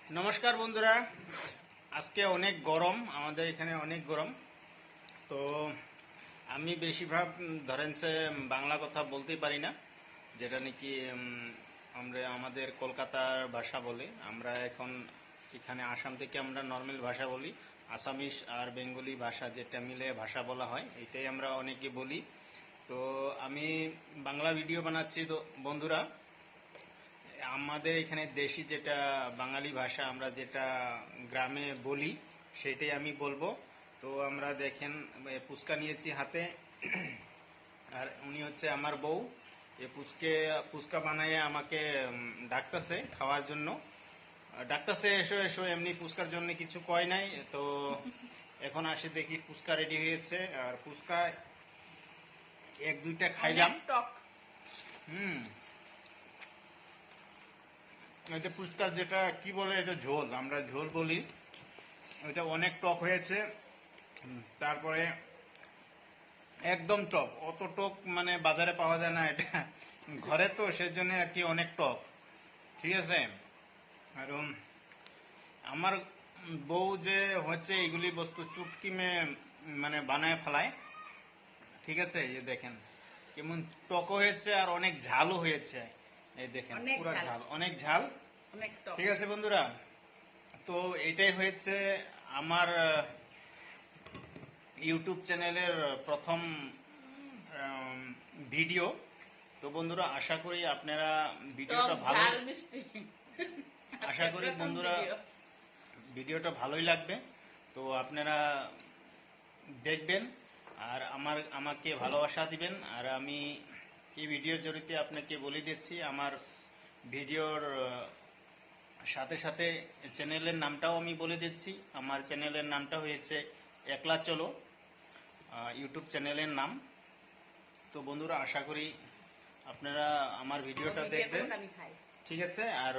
নমস্কার বন্ধুরা, আজকে অনেক গরম, আমাদের এখানে অনেক গরম। তো আমি বেশিরভাগ ধরেন সে বাংলা কথা বলতেই পারি না, যেটা নাকি আমরা আমাদের কলকাতার ভাষা বলি। আমরা এখন এখানে আসাম থেকে আমরা নর্মাল ভাষা বলি, আসামিস আর বেঙ্গলি ভাষা যেটা মিলে ভাষা বলা হয়, এটাই আমরা অনেকে বলি। তো আমি বাংলা ভিডিও বানাচ্ছি। তো বন্ধুরা, আমাদের এখানে দেশি যেটা বাঙালি ভাষা আমরা যেটা গ্রামে বলি সেটাই আমি বলবো। তো আমরা দেখেন পুচকা নিয়েছি হাতে, আর উনি হচ্ছে আমার বউ। এই পুচকা বানাইয়ে আমাকে ডাকতেছে খাওয়ার জন্য, ডাকতেছে এসো এসো, এমনি পুচকার জন্য কিছু কয় নাই। তো এখন আসে দেখি পুচকা রেডি হয়েছে, আর পুচকা এক দুইটা খাইলাম। হুম, এটা পুচকা যেটা কি বলে, এটা ঝোল, আমরা ঝোল বলি। এটা অনেক টক হয়েছে। তারপরে একদম টক, অত টক মানে বাজারে পাওয়া যায় না, এটা ঘরে তো সেজন্য আর কি অনেক টক। ঠিক আছে। আর আমার বউ যে হচ্ছে এগুলি বস্তু চুটকি মানে বানায় ফেলায়। ঠিক আছে, এই দেখেন কেমন টক হয়েছে, আর অনেক ঝালও হয়েছে। এই দেখেন পুরো ঝাল, অনেক ঝাল। ঠিক আছে বন্ধুরা, তো এটাই হয়েছে আমার ইউটিউব চ্যানেলের প্রথম ভিডিও। তো বন্ধুরা, আশা করি আপনারা ভিডিওটা ভালো, আশা করি বন্ধুরা ভিডিওটা ভালোই লাগবে। তো আপনারা দেখবেন আর আমাকে ভালোবাসা দিবেন। আর আমি এই ভিডিওর জড়িতে আপনাকে বলে দিচ্ছি, আমার ভিডিওর সাথে সাথে চ্যানেলের নামটাও আমি বলে দিচ্ছি। আমার চ্যানেলের নামটা হয়েছে একলা চলো, ইউটিউব চ্যানেলের নাম। তো বন্ধুরা, আশা করি আপনারা আমার ভিডিওটা দেখবেন। ঠিক আছে। আর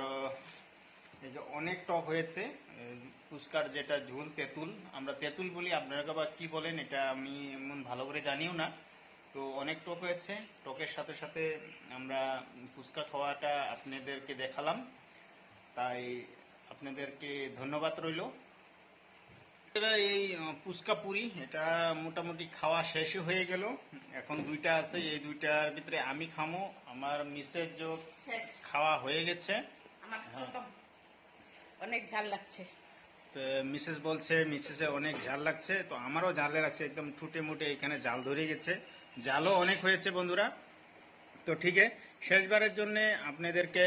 এই যে অনেক টক হয়েছে, পুচকার যেটা ঝোল, তেঁতুল, আমরা তেঁতুল বলি, আপনারা বা কি বলেন এটা আমি এমন ভালো করে জানিও না। তো অনেক টক হয়েছে, টকের সাথে সাথে আমরা ফুচকা খাওয়াটা আপনাদেরকে দেখালাম, তাই আপনাদেরকে ধন্যবাদ রইল। এই ফুচকা পুরি এটা মোটামুটি খাওয়া শেষ হয়ে গেল, এখন দুইটা আছে, এই দুইটার ভিতরে আমি খামো, আমার মিসের খাওয়া হয়ে গেছে। অনেক ঝাল লাগছে। মিসেস বলছে মিসেসে অনেক ঝাল লাগছে, তো আমারও ঝাল লাগছে, একদম ঠুটে মুটে এখানে জাল ধরে গেছে, জালও অনেক হয়েছে বন্ধুরা। তো ঠিক আছে, শেষবারের জন্য আপনাদেরকে